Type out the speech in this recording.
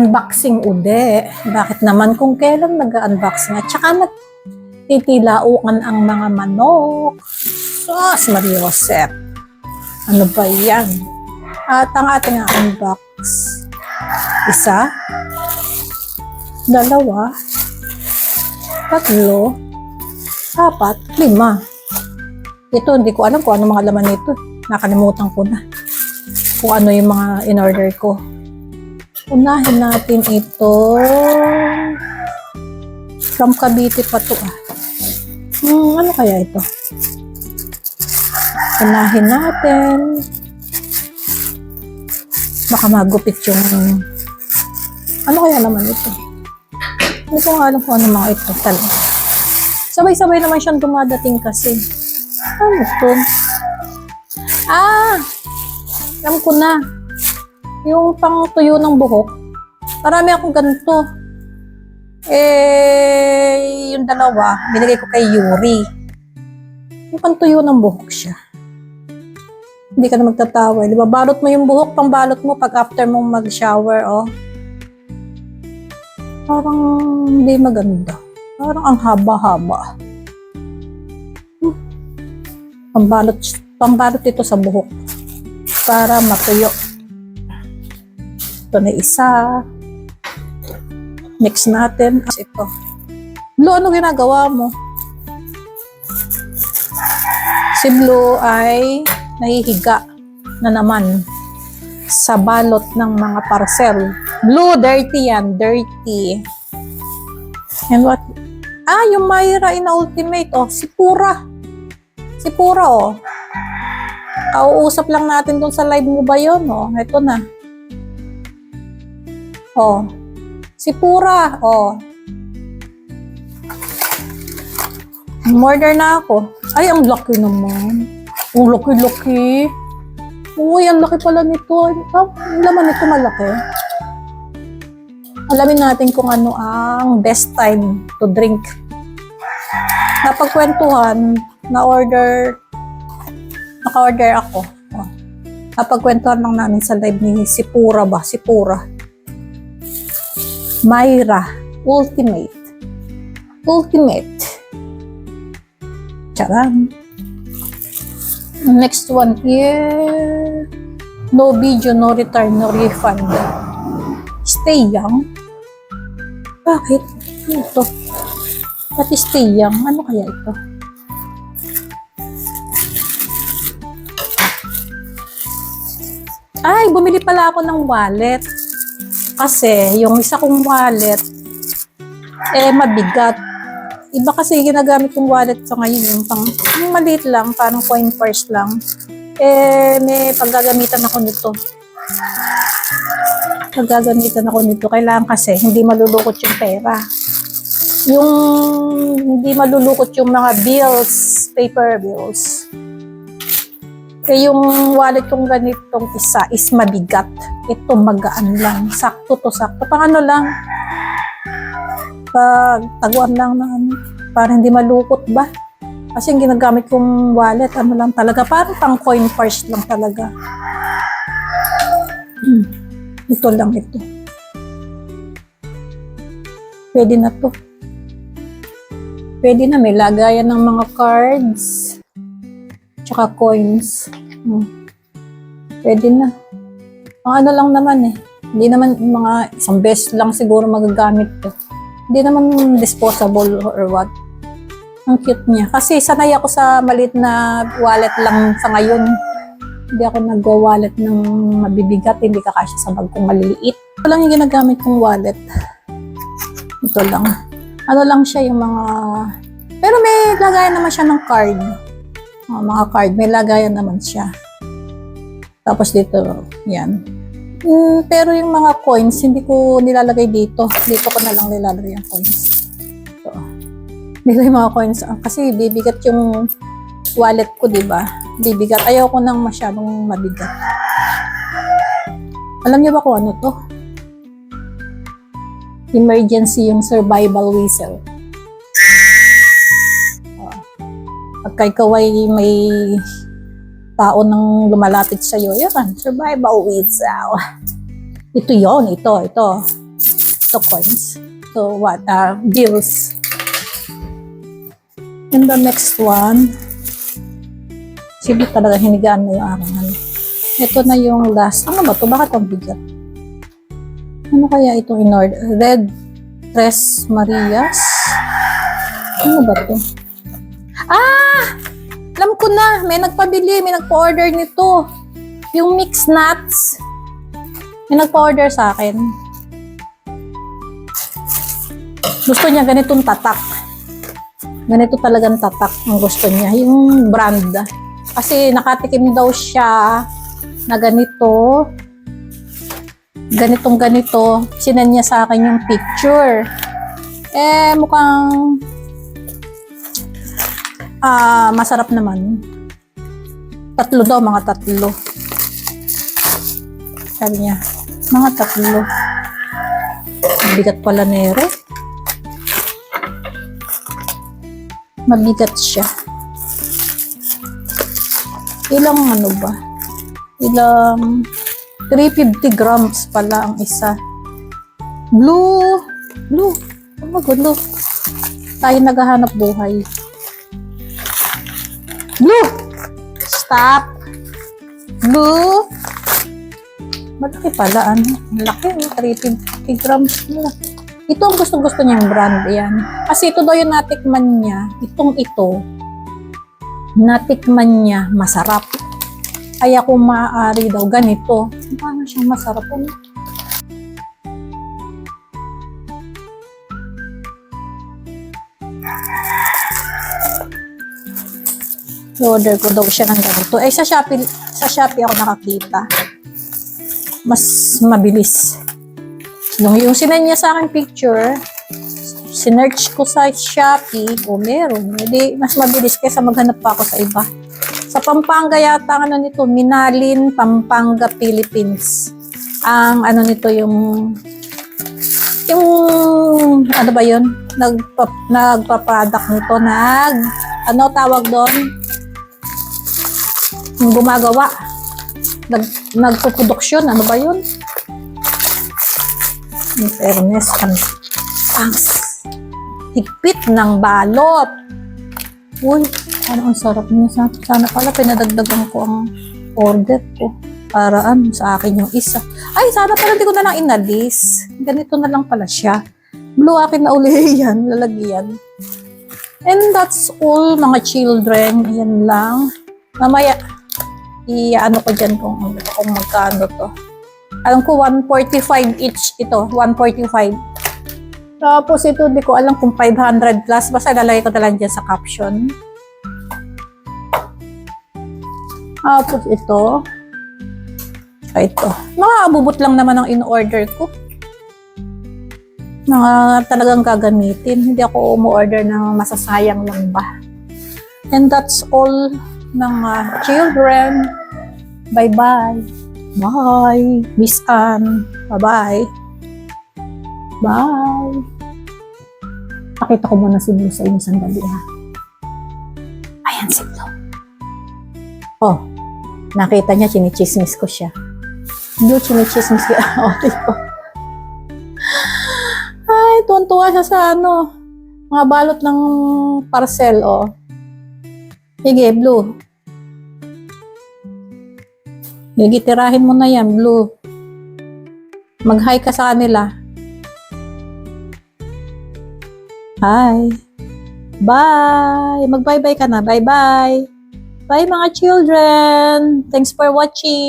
Unboxing uli. Bakit naman kung kailan nag-unboxing at saka nagtitilauan ang mga manok. Sus, Mariosep. Ano ba yan? At ang ating unbox. Isa, dalawa, tatlo, apat, lima. Ito, hindi ko alam kung ano mga laman nito. Nakalimutan ko na. Kung ano yung mga in-order ko. Unahin natin ito. From Cavite pa to ah. Ano kaya ito? Unahin natin. Baka magupit yung... Ano kaya naman ito? Hindi ko nga alam kung ano mga ito talaga. Sabay-sabay naman siyang dumadating kasi. Ano ito? Alam ko na. Yung pang tuyo ng buhok. Marami akong ganito. Yung dalawa, binigay ko kay Yuri. Yung pang tuyo ng buhok siya. Hindi ka na magtatawa. Di ba? Balot mo yung buhok, pang balot mo pag after mong mag-shower, oh. Parang hindi maganda. Parang ang haba-haba. Pambalot ito sa buhok. Para matuyo. Ito na isa. Next natin. Ito. Blue, ano ginagawa mo? Si Blue ay nahihiga na naman sa balot ng mga parcel. Blue, dirty yan. Dirty. And what? Yung Myra in Ultimate. Oh, si Pura. Si Pura, oh. Kauusap lang natin dun sa live mo ba yun? Oh, ito na. Oh. Si Pura, oh. Order na ako. Ay, ang laki naman. Ang laki-laki. Uy, ang laki pala nito. Ang laman nito malaki. Alamin natin kung ano ang best time to drink. Napagkwentuhan, naka-order ako. Oh. Napagkwentuhan lang namin sa live ni si Pura ba? Si Pura. Myra Ultimate. Charan. Next one here. No video, no return, no refund. Stay young. Bakit? Ano ito? Pati stay young. Ano kaya ito? Ay, bumili pala ako ng wallet. Kasi, yung isa kong wallet, mabigat. Iba kasi ginagamit kong wallet sa ngayon, yung maliit lang, parang coin purse lang. May paggagamitan ako nito. Kailangan kasi, hindi malulukot yung pera. Yung, hindi malulukot yung mga bills, paper bills. Yung wallet kong ganitong isa is mabigat. Ito magaan lang. Sakto to sakto. Pang ano lang. Pag taguan lang na ano. Para hindi malukot ba? Kasi yung ginagamit kong wallet, ano lang talaga. Parang pang coin purse lang talaga. Ito lang ito. Pwede na to. Pwede na. May lagayan ng mga cards. Tsaka coins. Pwede na. Ang ano lang naman eh. Hindi naman mga isang beses lang siguro magagamit to. Hindi naman disposable or what. Ang cute niya. Kasi sanay ako sa maliit na wallet lang sa ngayon. Hindi ako nag-wallet ng mabibigat. Hindi kakasya sa bag kong maliliit. Ito lang yung ginagamit kong wallet. Ito lang. Ano lang siya yung mga... Pero may lagayan naman siya ng card. Mga card, may lagayan naman siya. Tapos dito, yan. Pero yung mga coins, hindi ko nilalagay dito. Dito ko na lang nilalagay yung coins. Ito. Dito yung mga coins. Kasi bibigat yung wallet ko, diba? Bibigat. Ayaw ko nang masyadong mabigat. Alam niyo ba kung ano to? Emergency yung survival whistle. Pagka ikaw ay may tao nang lumalapit sa'yo, yan, survival whistle. Ito yon, ito. to coins. So what? Bills. And the next one, sige talaga hinigaan na yung aking ano. Ito na yung last. Ano ba to? Bakit ang bigat? Ano kaya itong in-order? Red Tres Marias? Ano ba to? Alam ko na. May nagpabili. May nagpa-order nito. Yung mixed nuts. May nagpa-order sa akin. Gusto niya ganitong tatak. Ganito talagang tatak ang gusto niya. Yung brand. Kasi nakatikim daw siya na ganito. Ganitong ganito. Sinan niya sa akin yung picture. Mukhang masarap naman. Tatlo daw, mga tatlo. Sabi niya, mga tatlo. Mabigat pala nere. Mabigat siya. Ilang ano ba? Ilang 350 grams pala ang isa. Blue. Oh my God, blue. Tayo naghahanap buhay. Blue! Stop! Blue! Malaki pala, ano? Malaki, 350 grams nila. Ito ang gusto niyang brand, yan. Kasi ito daw yung natikman niya. Ito, natikman niya, masarap. Kaya kung maaari daw, ganito. Paano siya masarap? Ano? I-order ko daw siya ng ganito. Sa Shopee ako nakakita. Mas mabilis. Yung sinan niya sa akin picture, sinearch ko sa Shopee, meron. Hindi, mas mabilis kaysa maghanap pa ako sa iba. Sa Pampanga yata, ano nito, Minalin, Pampanga, Philippines. Ang ano nito, yung ano ba yun? Nagpa-product nito, ano tawag doon? Yung gumagawa. Nagpo-produksyon, ano ba yun? In fairness, ang higpit ng balot. Uy, ang sarap niya. Sana pala pinadagdagan ko ang order ko. Paraan sa akin yung isa. Ay, sana pala hindi ko na lang inalis. Ganito na lang pala siya. Blue akin na uli yan, lalagyan. And that's all, mga children. Yan lang. Mamaya, ano ko dyan kung magkano to. Alam ko 145 each ito, 145. Tapos ito, di ko alam kung 500 plus. Basta lalagay ko na lang dyan sa caption. Tapos ito. Mga abubot lang naman ang in-order ko. Mga talagang gagamitin. Hindi ako umu-order ng masasayang lang ba. And that's all, mga children. Bye-bye. Bye. Miss Ann. Bye-bye. Bye. Pakita ko muna si Blue sa inyo sandali, ha. Ayan si Blue. Oh, nakita niya, chinichismis ko siya. Blue, chinichismis ko. Okay po. Ay, tuwan-tuwa siya sa mga balot ng parcel, oh. Sige, Blue. Gigitirahin mo na yan, Blue. Mag-hi ka sa kanila. Hi. Bye. Mag-bye-bye ka na. Bye-bye. Bye, mga children. Thanks for watching.